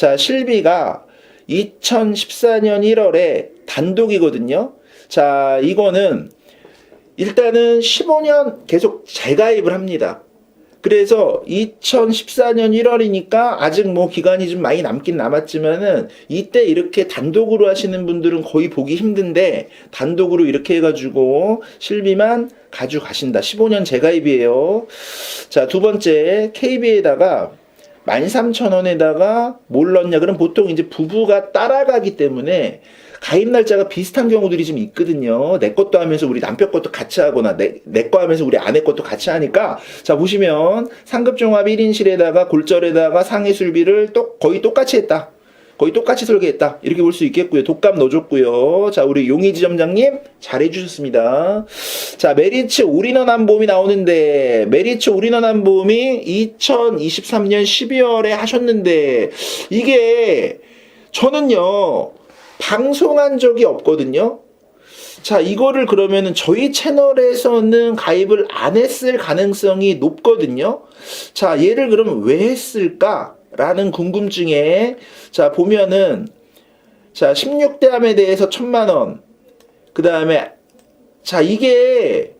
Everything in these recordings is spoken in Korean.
자, 실비가 2014년 1월에 단독이거든요. 자, 이거는 일단은 15년 계속 재가입을 합니다. 그래서 2014년 1월이니까 아직 뭐 기간이 좀 많이 남긴 남았지만은 이때 이렇게 단독으로 하시는 분들은 거의 보기 힘든데 단독으로 이렇게 해가지고 실비만 가져가신다. 15년 재가입이에요. 자, 두 번째 KB에다가 13,000원에다가 뭘 넣냐? 그럼 보통 이제 부부가 따라가기 때문에 가입 날짜가 비슷한 경우들이 좀 있거든요. 내 것도 하면서 우리 남편 것도 같이 하거나 내 거 하면서 우리 아내 것도 같이 하니까 자, 보시면 상급종합 1인실에다가 골절에다가 상해술비를 거의 똑같이 했다. 거의 똑같이 설계했다. 이렇게 볼 수 있겠고요. 독감 넣어줬고요. 자, 우리 용의지 점장님 잘해주셨습니다. 자, 메리츠 올인원 안보험이 나오는데 메리츠 올인원 안보험이 2023년 12월에 하셨는데 이게 저는요 방송한 적이 없거든요. 자, 이거를 그러면은 저희 채널에서는 가입을 안 했을 가능성이 높거든요. 자, 얘를 그러면 왜 했을까? 라는 궁금증에 자, 보면은 자, 16대 암에 대해서 1,000만원. 그 다음에 자, 이게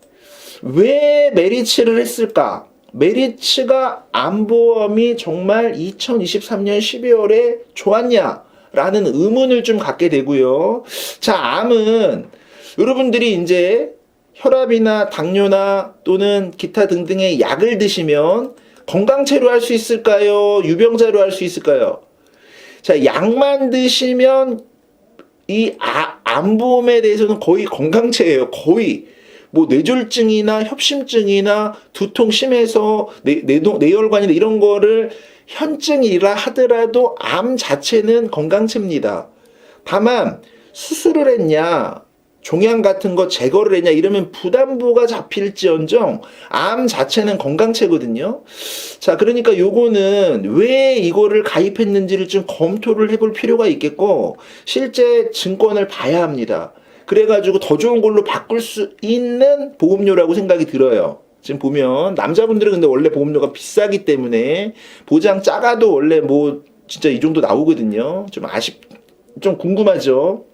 왜 메리츠를 했을까? 메리츠가 암보험이 정말 2023년 12월에 좋았냐? 라는 의문을 좀 갖게 되고요. 자, 암은 여러분들이 이제 혈압이나 당뇨나 또는 기타 등등의 약을 드시면 건강체로 할 수 있을까요? 유병자로 할 수 있을까요? 자, 약만 드시면 이 암보험에 대해서는 거의 건강체예요. 거의. 뭐 뇌졸중이나 협심증이나 두통 심해서 뇌혈관이나 이런 거를 현증이라 하더라도 암 자체는 건강체입니다. 다만 수술을 했냐 종양 같은 거 제거를 했냐 이러면 부담부가 잡힐지언정 암 자체는 건강체거든요. 자, 그러니까 요거는 왜 이거를 가입했는지를 좀 검토를 해볼 필요가 있겠고 실제 증권을 봐야 합니다. 그래가지고 더 좋은 걸로 바꿀 수 있는 보험료라고 생각이 들어요. 지금 보면 남자분들은 근데 원래 보험료가 비싸기 때문에 보장 작아도 원래 뭐 진짜 이 정도 나오거든요. 좀 궁금하죠.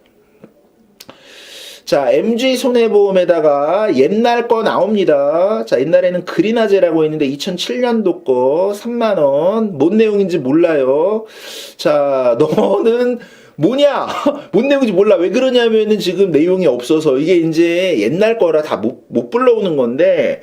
자, MG 손해보험에다가 옛날 거 나옵니다. 자, 옛날에는 그린아재라고 했는데 2007년도 거 3만원. 뭔 내용인지 몰라요. 자, 너는 뭐냐? 뭔 내용인지 몰라. 왜 그러냐면은 지금 내용이 없어서 이게 이제 옛날 거라 다 못 불러오는 건데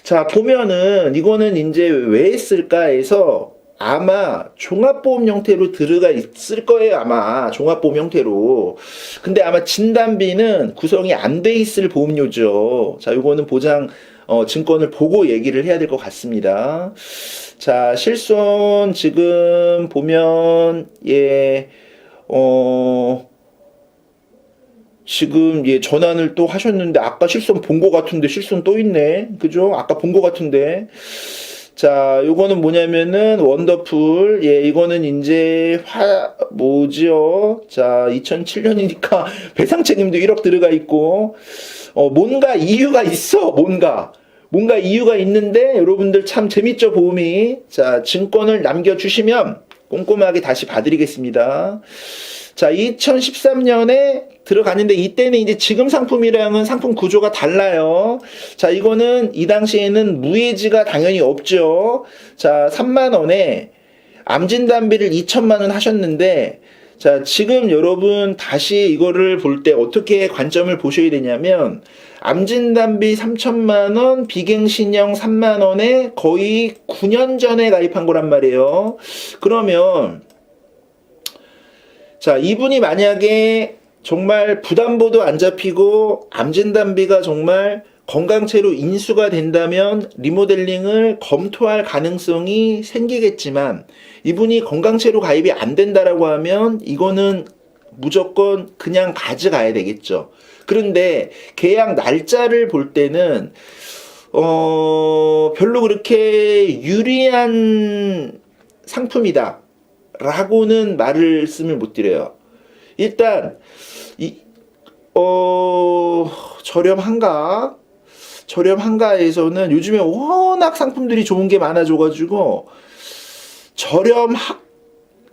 자, 보면은 이거는 이제 왜 했을까 해서 아마 종합보험 형태로 들어가 있을 거예요. 아마 종합보험 형태로. 근데 아마 진단비는 구성이 안 돼 있을 보험료죠. 자, 이거는 보장 증권을 보고 얘기를 해야 될 것 같습니다. 자, 실손 지금 보면 지금 전환을 또 하셨는데 아까 실손 본 거 같은데 실손 또 있네. 그죠? 아까 본 거 같은데. 자, 요거는 뭐냐면은 원더풀. 이거는 이제 뭐지요? 자, 2007년이니까 배상 책임도 1억 들어가 있고 뭔가 이유가 있어. 뭔가 이유가 있는데 여러분들 참 재밌죠, 보험이. 자, 증권을 남겨주시면 꼼꼼하게 다시 봐드리겠습니다. 자, 2013년에 들어갔는데 이때는 이제 지금 상품이랑은 상품 구조가 달라요. 자, 이거는 이 당시에는 무해지가 당연히 없죠. 자, 3만원에 암진단비를 2천만원 하셨는데 자, 지금 여러분 다시 이거를 볼 때 어떻게 관점을 보셔야 되냐면 암진단비 3천만원, 비갱신형 3만원에 거의 9년 전에 가입한 거란 말이에요. 그러면 자, 이분이 만약에 정말 부담보도 안 잡히고 암진단비가 정말 건강체로 인수가 된다면 리모델링을 검토할 가능성이 생기겠지만 이분이 건강체로 가입이 안 된다라고 하면 이거는 무조건 그냥 가져가야 되겠죠. 그런데 계약 날짜를 볼 때는 별로 그렇게 유리한 상품이다 라고는 말씀을 못 드려요. 일단 저렴한가에서는 요즘에 워낙 상품들이 좋은 게 많아져가지고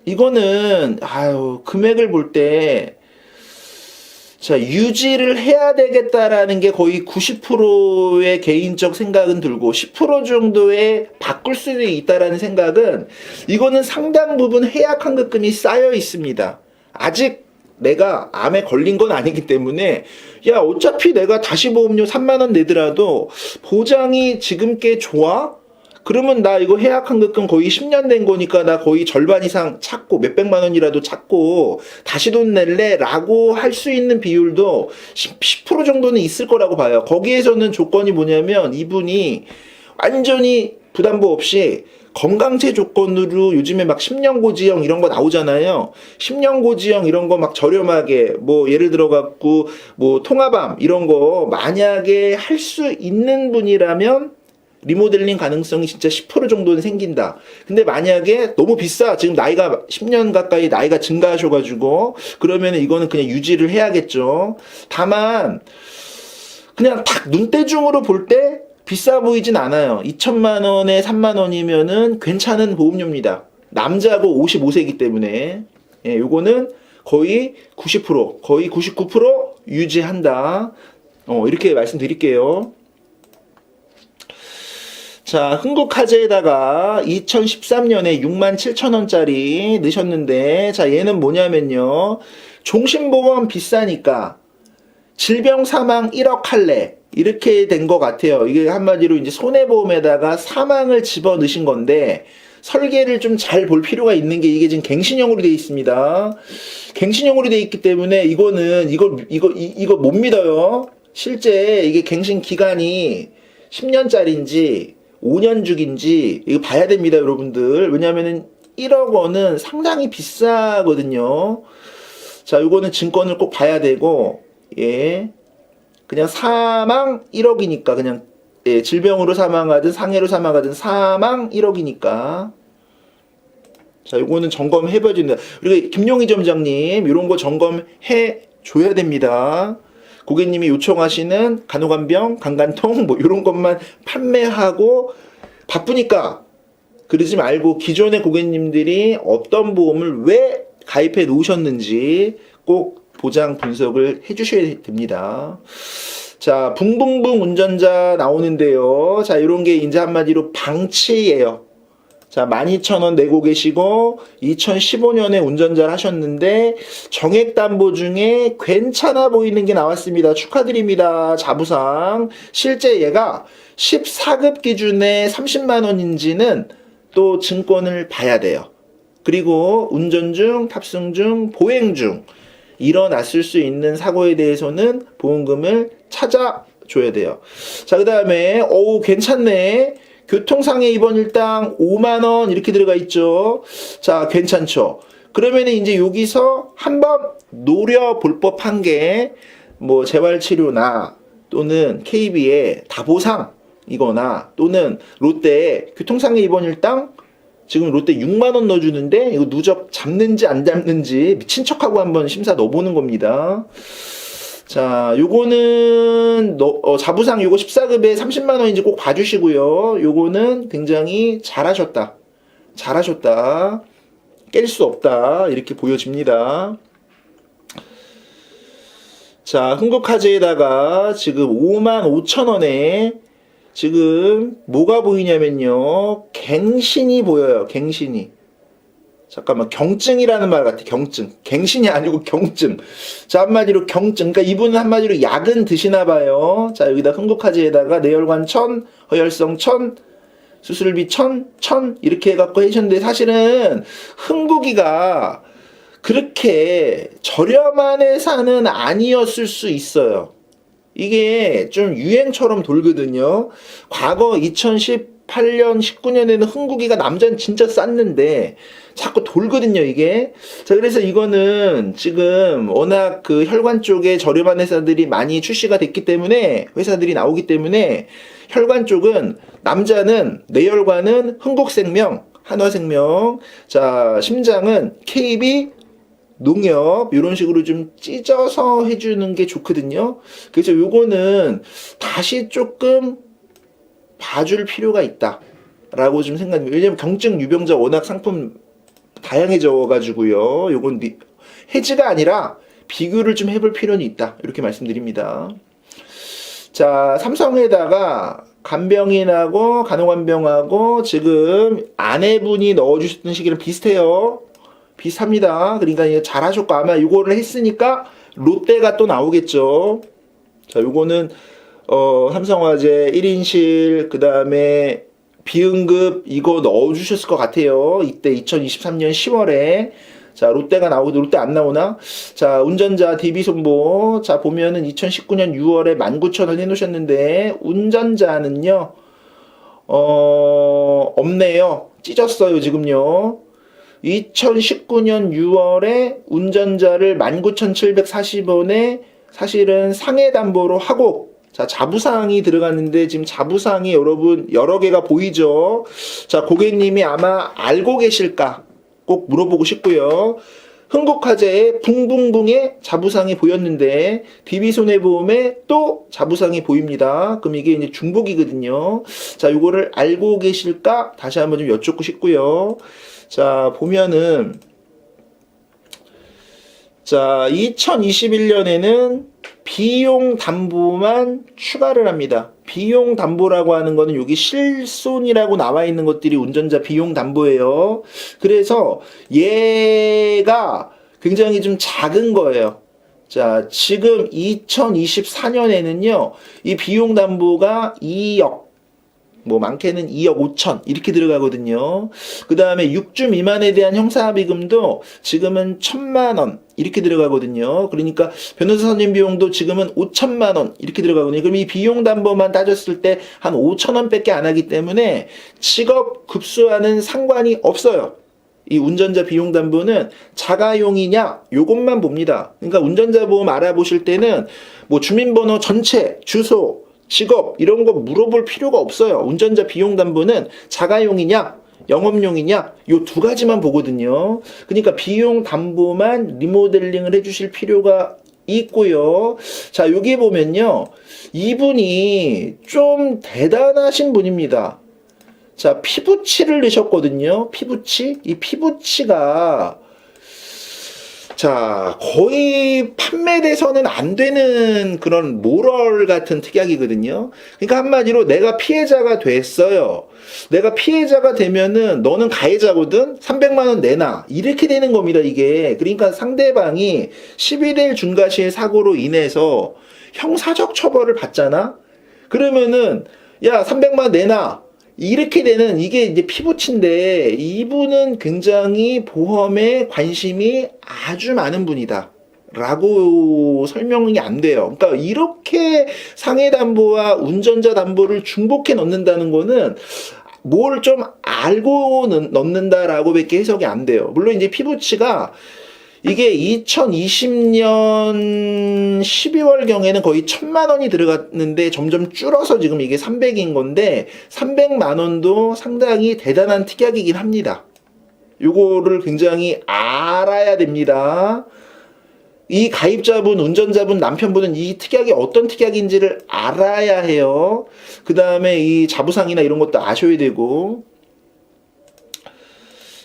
이거는 금액을 볼 때 자, 유지를 해야 되겠다라는 게 거의 90%의 개인적 생각은 들고 10% 정도의 바꿀 수도 있다라는 생각은 이거는 상당 부분 해약 환급금이 쌓여 있습니다. 아직 내가 암에 걸린 건 아니기 때문에 야 어차피 내가 다시 보험료 3만 원 내더라도 보장이 지금 꽤 좋아? 그러면 나 이거 해약 환급금 거의 10년 된 거니까 나 거의 절반 이상 찾고 몇백만 원이라도 찾고 다시 돈 낼래? 라고 할 수 있는 비율도 10% 정도는 있을 거라고 봐요. 거기에서는 조건이 뭐냐면 이분이 완전히 부담보 없이 건강체 조건으로 요즘에 막 10년 고지형 이런 거 나오잖아요. 10년 고지형 이런 거 막 저렴하게 뭐 예를 들어 갖고 뭐 통합암 이런 거 만약에 할 수 있는 분이라면 리모델링 가능성이 진짜 10% 정도는 생긴다. 근데 만약에 너무 비싸. 지금 나이가 10년 가까이 나이가 증가하셔가지고 그러면 이거는 그냥 유지를 해야겠죠. 다만 그냥 딱 눈대중으로 볼 때 비싸 보이진 않아요. 2천만 원에 3만 원이면은 괜찮은 보험료입니다. 남자고 55세이기 때문에 예, 요거는 거의 90% 거의 99% 유지한다. 이렇게 말씀드릴게요. 자, 흥국화재에다가 2013년에 67,000원짜리 넣으셨는데, 자, 얘는 뭐냐면요. 종신보험 비싸니까, 질병 사망 1억 할래. 이렇게 된 것 같아요. 이게 한마디로 이제 손해보험에다가 사망을 집어 넣으신 건데, 설계를 좀 잘 볼 필요가 있는 게 이게 지금 갱신형으로 되어 있습니다. 갱신형으로 되어 있기 때문에 이거는, 이거 못 믿어요. 실제 이게 갱신 기간이 10년짜리인지, 5년 주기인지 이거 봐야 됩니다, 여러분들. 왜냐면은 1억 원은 상당히 비싸거든요. 자, 요거는 증권을 꼭 봐야 되고, 예. 그냥 사망 1억이니까 그냥 예, 질병으로 사망하든 상해로 사망하든 사망 1억이니까. 자, 요거는 점검해 봐야 됩니다. 그리고 김용희 점장님, 요런 거 점검해 줘야 됩니다. 고객님이 요청하시는 간호간병, 간간통 뭐 이런 것만 판매하고 바쁘니까 그러지 말고 기존의 고객님들이 어떤 보험을 왜 가입해 놓으셨는지 꼭 보장 분석을 해 주셔야 됩니다. 자, 붕붕붕 운전자 나오는데요. 자, 이런 게 이제 한마디로 방치예요. 자, 12,000원 내고 계시고 2015년에 운전자를 하셨는데 정액담보 중에 괜찮아 보이는 게 나왔습니다. 축하드립니다. 자부상. 실제 얘가 14급 기준에 30만 원인지는 또 증권을 봐야 돼요. 그리고 운전 중, 탑승 중, 보행 중 일어났을 수 있는 사고에 대해서는 보험금을 찾아줘야 돼요. 자, 그 다음에 괜찮네. 교통상해 입원 일당 5만 원 이렇게 들어가 있죠. 자, 괜찮죠. 그러면 이제 여기서 한번 노려볼 법한 게 뭐 재활치료나 또는 KB의 다보상이거나 또는 롯데 교통상해 입원 일당 지금 롯데 6만 원 넣어주는데 이거 누적 잡는지 안 잡는지 미친 척하고 한번 심사 넣어보는 겁니다. 자, 요거는 자부상 요거 14급에 30만 원인지 꼭 봐주시고요. 요거는 굉장히 잘하셨다. 깰 수 없다. 이렇게 보여집니다. 자, 흥국화재에다가 지금 55,000원에 지금 뭐가 보이냐면요. 갱신이 보여요. 갱신이. 잠깐만, 경증이라는 말 같아. 경증. 갱신이 아니고 경증. 자, 한마디로 경증. 그러니까 이분은 한마디로 약은 드시나 봐요. 자, 여기다 흥국화재에다가 내혈관 1000, 허혈성 1000, 수술비 1000 이렇게 해갖고 해주셨는데 사실은 흥국이가 그렇게 저렴한 회사는 아니었을 수 있어요. 이게 좀 유행처럼 돌거든요. 과거 2018년, 19년에는 흥국이가 남자는 진짜 쌌는데 자꾸 돌거든요, 이게. 자, 그래서 이거는 지금 워낙 그 혈관 쪽에 저렴한 회사들이 많이 출시가 됐기 때문에 회사들이 나오기 때문에 혈관 쪽은 남자는 내혈관은 흥국생명, 한화생명, 자, 심장은 KB 농협 이런 식으로 좀 찢어서 해주는 게 좋거든요. 그래서 요거는 다시 조금 봐줄 필요가 있다 라고 좀 생각합니다. 왜냐면 경증 유병자 워낙 상품 다양해져 가지고요. 요건 해지가 아니라 비교를 좀 해볼 필요는 있다. 이렇게 말씀드립니다. 자, 삼성에다가 간병인하고 간호간병하고 지금 아내분이 넣어주셨던 시기랑 비슷해요. 비슷합니다. 그러니까 잘하셨고 아마 이거를 했으니까 롯데가 또 나오겠죠. 자, 요거는 삼성화재 1인실 그 다음에 비응급 이거 넣어주셨을 것 같아요. 이때 2023년 10월에 자, 롯데가 나오고 롯데 안 나오나? 자, 운전자 DB손보 자 보면은 2019년 6월에 19,000원 해놓으셨는데 운전자는요 없네요. 찢었어요 지금요. 2019년 6월에 운전자를 19,740원에 사실은 상해담보로 하고 자, 자부사항이 들어갔는데 지금 자부사항이 여러분 여러 개가 보이죠. 자, 고객님이 아마 알고 계실까 꼭 물어보고 싶고요. 흥국화재에 붕붕붕의 자부상이 보였는데 DB손해보험에 또 자부상이 보입니다. 그럼 이게 이제 중복이거든요. 자, 이거를 알고 계실까 다시 한번 좀 여쭙고 싶고요. 자, 보면은 자, 2021년에는 비용 담보만 추가를 합니다. 비용 담보라고 하는 거는 여기 실손이라고 나와 있는 것들이 운전자 비용 담보예요. 그래서 얘가 굉장히 좀 작은 거예요. 자, 지금 2024년에는요, 이 비용 담보가 2억, 뭐 많게는 2억 5천 이렇게 들어가거든요. 그 다음에 6주 미만에 대한 형사합의금도 지금은 1,000만 원 이렇게 들어가거든요. 그러니까 변호사 선임 비용도 지금은 5천만 원 이렇게 들어가거든요. 그럼 이 비용 담보만 따졌을 때 한 5천 원밖에 안 하기 때문에 직업 급수와는 상관이 없어요. 이 운전자 비용 담보는 자가용이냐 요것만 봅니다. 그러니까 운전자 보험 알아보실 때는 뭐 주민번호 전체, 주소, 직업 이런 거 물어볼 필요가 없어요. 운전자 비용 담보는 자가용이냐 영업용이냐 요 두 가지만 보거든요. 그러니까 비용 담보만 리모델링을 해주실 필요가 있고요. 자, 여기 보면요, 이분이 좀 대단하신 분입니다. 자, 피부치를 내셨거든요. 피부치. 이 피부치가 자, 거의 판매돼서는 안 되는 그런 모럴 같은 특약이거든요. 그러니까 한마디로 내가 피해자가 됐어요. 내가 피해자가 되면은 너는 가해자거든? 300만 원 내놔. 이렇게 되는 겁니다, 이게. 그러니까 상대방이 12대1 중과실 사고로 인해서 형사적 처벌을 받잖아? 그러면은, 야, 300만 원 내놔. 이렇게 되는 이게 이제 피부치인데 이분은 굉장히 보험에 관심이 아주 많은 분이다 라고 설명이 안 돼요. 그러니까 이렇게 상해담보와 운전자 담보를 중복해 넣는다는 거는 뭘 좀 알고 넣는다라고 밖에 해석이 안 돼요. 물론 이제 피부치가 이게 2020년 12월경에는 거의 1,000만 원이 들어갔는데 점점 줄어서 지금 이게 300인 건데 300만 원도 상당히 대단한 특약이긴 합니다. 요거를 굉장히 알아야 됩니다. 이 가입자분, 운전자분, 남편분은 이 특약이 어떤 특약인지를 알아야 해요. 그 다음에 이 자부상이나 이런 것도 아셔야 되고.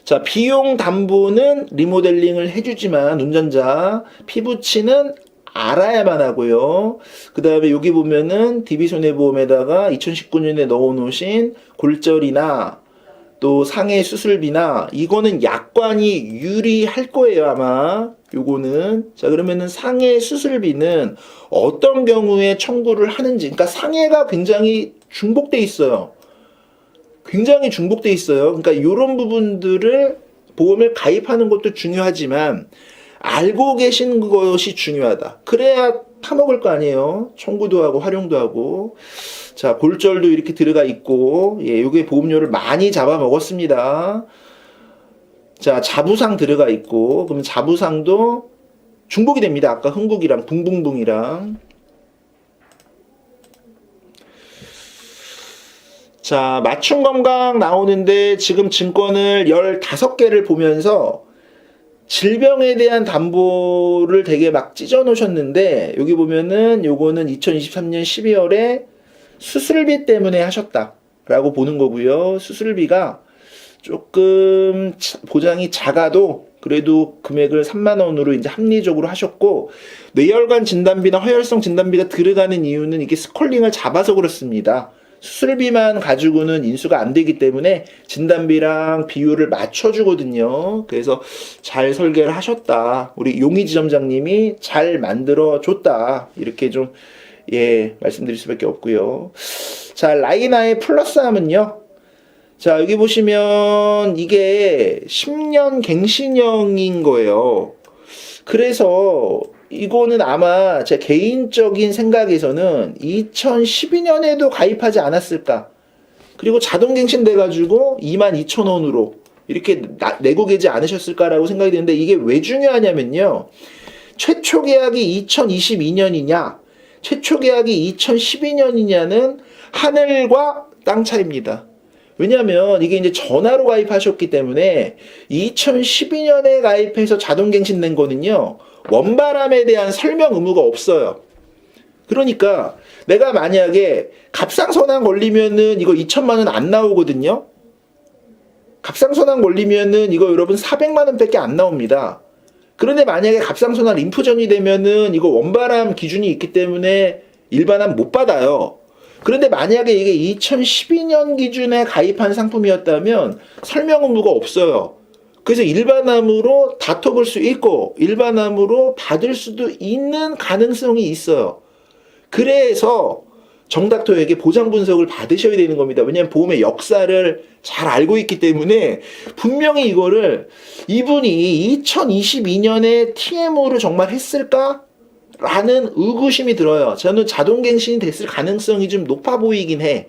자, 비용 담보는 리모델링을 해주지만 운전자 피부치는 알아야만 하고요. 그 다음에 여기 보면은 DB손해보험에다가 2019년에 넣어놓으신 골절이나 또 상해 수술비나 이거는 약관이 유리할 거예요, 아마. 요거는. 자, 그러면은 상해 수술비는 어떤 경우에 청구를 하는지. 그러니까 상해가 굉장히 중복돼 있어요. 굉장히 중복돼 있어요. 그러니까 이런 부분들을 보험을 가입하는 것도 중요하지만 알고 계신 것이 중요하다. 그래야 타먹을 거 아니에요. 청구도 하고 활용도 하고. 자, 골절도 이렇게 들어가 있고, 예, 요게 보험료를 많이 잡아먹었습니다. 자, 자부상 들어가 있고, 그럼 자부상도 중복이 됩니다. 아까 흥국이랑 붕붕붕이랑. 자, 맞춤 건강 나오는데 지금 증권을 15개를 보면서 질병에 대한 담보를 되게 막 찢어 놓으셨는데 여기 보면은 요거는 2023년 12월에 수술비 때문에 하셨다 라고 보는 거고요. 수술비가 조금 보장이 작아도 그래도 금액을 3만 원으로 이제 합리적으로 하셨고, 뇌혈관 진단비나 허혈성 진단비가 들어가는 이유는 이게 스컬링을 잡아서 그렇습니다. 수술비만 가지고는 인수가 안 되기 때문에 진단비랑 비율을 맞춰주거든요. 그래서 잘 설계를 하셨다. 우리 용희 지점장님이 잘 만들어 줬다. 이렇게 좀, 말씀드릴 수밖에 없고요. 자, 라이나의 플러스함은요. 자, 여기 보시면 이게 10년 갱신형인 거예요. 그래서 이거는 아마 제 개인적인 생각에서는 2012년에도 가입하지 않았을까. 그리고 자동갱신 돼가지고 22,000원으로 이렇게 내고 계지 않으셨을까라고 생각이 드는데, 이게 왜 중요하냐면요. 최초 계약이 2022년이냐, 최초 계약이 2012년이냐는 하늘과 땅 차이입니다. 왜냐하면 이게 이제 전화로 가입하셨기 때문에 2012년에 가입해서 자동갱신된 거는요, 원바람에 대한 설명 의무가 없어요. 그러니까 내가 만약에 갑상선암 걸리면은 이거 2천만 원 안 나오거든요. 갑상선암 걸리면은 이거 여러분 400만 원밖에 안 나옵니다. 그런데 만약에 갑상선암 림프전이 되면은 이거 원바람 기준이 있기 때문에 일반암 못 받아요. 그런데 만약에 이게 2012년 기준에 가입한 상품이었다면 설명 의무가 없어요. 그래서 일반암으로 다퉈볼 수 있고 일반암으로 받을 수도 있는 가능성이 있어요. 그래서 정닥터에게 보장 분석을 받으셔야 되는 겁니다. 왜냐하면 보험의 역사를 잘 알고 있기 때문에 분명히 이거를 이분이 2022년에 TMO를 정말 했을까? 라는 의구심이 들어요. 저는 자동갱신이 됐을 가능성이 좀 높아 보이긴 해.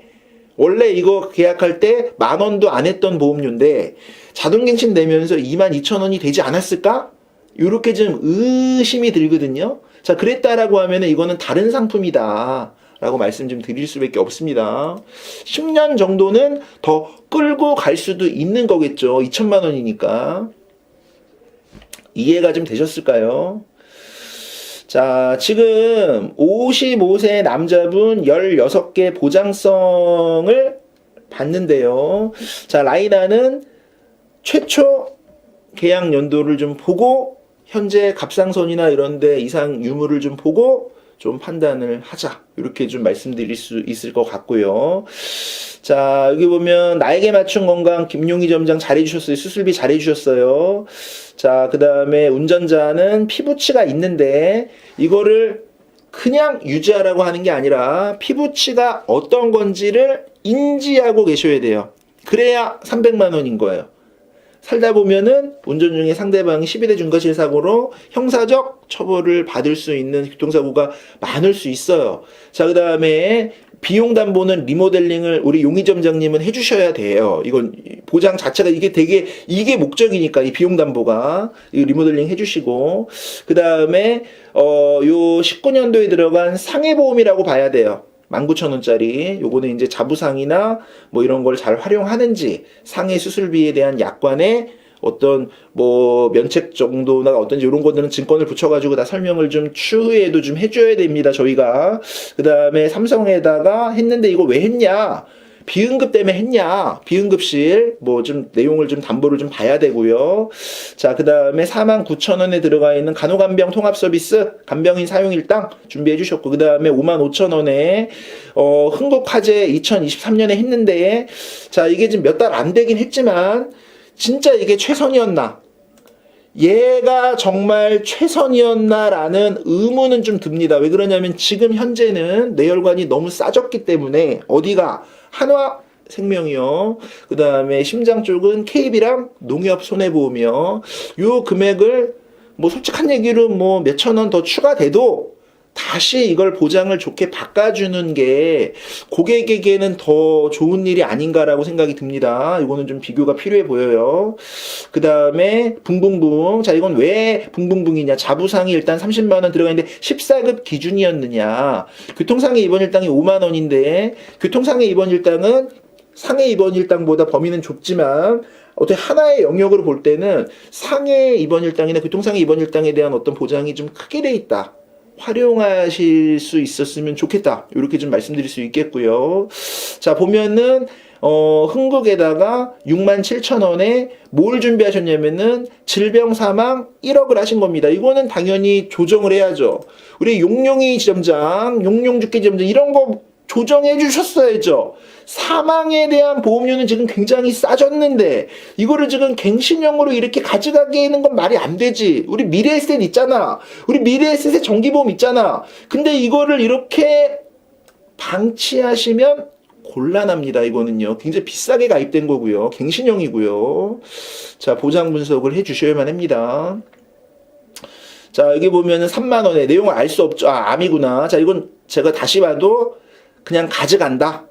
원래 이거 계약할 때 10,000원도 안 했던 보험료인데 자동갱신 되면서 22,000원이 되지 않았을까? 이렇게 좀 의심이 들거든요. 자, 그랬다라고 하면 이거는 다른 상품이다 라고 말씀 좀 드릴 수밖에 없습니다. 10년 정도는 더 끌고 갈 수도 있는 거겠죠. 2천만 원이니까. 이해가 좀 되셨을까요? 자, 지금 55세 남자분 16개 보장성을 받는데요. 자, 라이나는 최초 계약 연도를 좀 보고 현재 갑상선이나 이런 데 이상 유무를 좀 보고 좀 판단을 하자. 이렇게 좀 말씀드릴 수 있을 것 같고요. 자, 여기 보면 나에게 맞춘 건강 김용희 점장 잘해주셨어요. 수술비 잘해주셨어요. 자, 그 다음에 운전자는 피부치가 있는데 이거를 그냥 유지하라고 하는 게 아니라 피부치가 어떤 건지를 인지하고 계셔야 돼요. 그래야 300만 원인 거예요. 살다 보면은 운전 중에 상대방이 12대 중과실 사고로 형사적 처벌을 받을 수 있는 교통사고가 많을 수 있어요. 자, 그 다음에 비용 담보는 리모델링을 우리 용희 점장님은 해주셔야 돼요. 이건 보장 자체가 이게 목적이니까 이 비용 담보가 이 리모델링 해주시고, 그 다음에 요 19년도에 들어간 상해보험이라고 봐야 돼요. 19,000원짜리. 요거는 이제 자부상이나 뭐 이런 걸 잘 활용하는지, 상해 수술비에 대한 약관에 어떤 뭐 면책 정도나 어떤지 이런 것들은 증권을 붙여가지고 다 설명을 좀 추후에도 좀 해줘야 됩니다. 저희가. 그 다음에 삼성에다가 했는데 이거 왜 했냐? 비응급 때문에 했냐? 비응급실 뭐 좀 내용을 좀 담보를 좀 봐야 되고요. 자, 그 다음에 49,000원에 들어가 있는 간호간병 통합 서비스 간병인 사용 일당 준비해 주셨고, 그 다음에 55,000원에 흥국화재 2023년에 했는데, 자, 이게 지금 몇 달 안 되긴 했지만 진짜 이게 최선이었나? 얘가 정말 최선이었나라는 의문은 좀 듭니다. 왜 그러냐면 지금 현재는 뇌혈관이 너무 싸졌기 때문에 어디가 한화생명이요. 그 다음에 심장 쪽은 KB랑 농협 손해보험이요. 요 금액을 뭐 솔직한 얘기로 뭐 몇천 원 더 추가돼도 다시 이걸 보장을 좋게 바꿔주는 게 고객에게는 더 좋은 일이 아닌가라고 생각이 듭니다. 이거는 좀 비교가 필요해 보여요. 그 다음에 붕붕붕. 자, 이건 왜 붕붕붕이냐. 자부상이 일단 30만 원 들어가 있는데 14급 기준이었느냐. 교통상해 입원 일당이 5만 원인데 교통상해 입원 일당은 상해 입원 일당보다 범위는 좁지만 어떻게 하나의 영역으로 볼 때는 상해 입원 일당이나 교통상해 입원 일당에 대한 어떤 보장이 좀 크게 돼 있다. 활용하실 수 있었으면 좋겠다. 이렇게 좀 말씀드릴 수 있겠고요. 자, 보면은 흥국에다가 67,000원에 뭘 준비하셨냐면은 질병 사망 1억을 하신 겁니다. 이거는 당연히 조정을 해야죠. 우리 용용이 지점장, 용용주기 지점장 이런 거 조정해 주셨어야죠. 사망에 대한 보험료는 지금 굉장히 싸졌는데 이거를 지금 갱신형으로 이렇게 가져가게 하는 건 말이 안 되지. 우리 미래에셋 있잖아. 우리 미래에셋의 정기보험 있잖아. 근데 이거를 이렇게 방치하시면 곤란합니다. 이거는요. 굉장히 비싸게 가입된 거고요. 갱신형이고요. 자, 보장 분석을 해 주셔야만 합니다. 자, 여기 보면은 3만 원의 내용을 알 수 없죠. 아, 암이구나. 자, 이건 제가 다시 봐도 그냥 가져간다.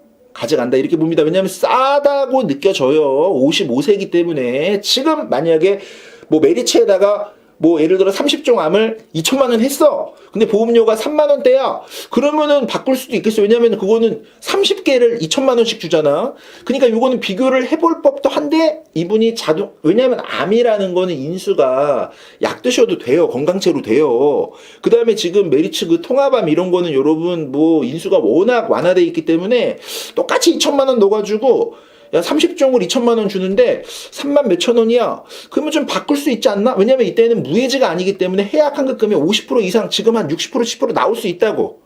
이렇게 봅니다. 왜냐하면 싸다고 느껴져요. 55세기 때문에. 지금 만약에 뭐 메리츠에다가 뭐 예를 들어 30종 암을 2천만 원 했어. 근데 보험료가 3만 원대야. 그러면은 바꿀 수도 있겠어. 왜냐면 그거는 30개를 2천만 원씩 주잖아. 그러니까 요거는 비교를 해볼 법도 한데 이분이 왜냐면 암이라는 거는 인수가 약 드셔도 돼요. 건강체로 돼요. 그 다음에 지금 메리츠 그 통합암 이런 거는 여러분 뭐 인수가 워낙 완화돼 있기 때문에 똑같이 2천만 원 넣어가지고 야, 30종을 2천만 원 주는데 3만 몇천 원이야. 그러면 좀 바꿀 수 있지 않나? 왜냐면 이때는 무해지가 아니기 때문에 해약 환급금이 50% 이상 지금 한 60% 10% 나올 수 있다고.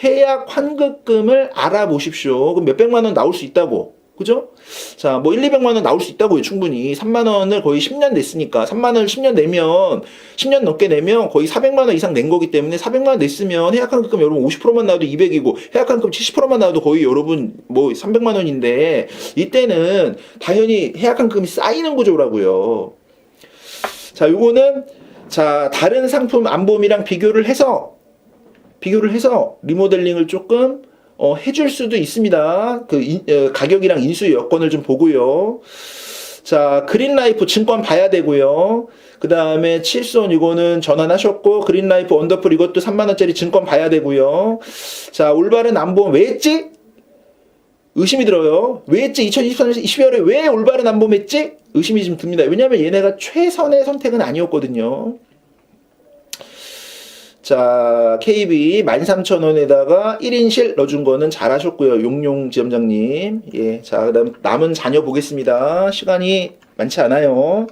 해약 환급금을 알아보십시오. 그럼 몇백만 원 나올 수 있다고. 그죠? 자, 뭐 1, 200만 원 나올 수 있다고요. 충분히. 3만 원을 거의 10년 냈으니까 3만 원을 10년 내면 10년 넘게 내면 거의 400만 원 이상 낸 거기 때문에 400만 원 냈으면 해약환급금 여러분 50%만 나와도 200이고 해약환급금 70%만 나와도 거의 여러분 뭐 300만 원인데 이때는 당연히 해약환급금이 쌓이는 구조라고요. 자, 요거는 자, 다른 상품 암보험이랑 비교를 해서 리모델링을 조금 해줄 수도 있습니다. 가격이랑 인수 여건을 좀 보고요. 자, 그린라이프 증권 봐야 되고요. 그 다음에 칠손 이거는 전환하셨고, 그린라이프 원더풀 이것도 3만원짜리 증권 봐야 되고요. 자, 올바른 암보험 왜 했지? 의심이 들어요. 왜 했지? 2023년 12월에 왜 올바른 암보험 했지? 의심이 좀 듭니다. 왜냐면 얘네가 최선의 선택은 아니었거든요. 자, KB 13,000원에다가 1인실 넣어준 거는 잘하셨고요. 용용 지점장님. 예. 자, 그 다음 남은 자녀 보겠습니다. 시간이 많지 않아요.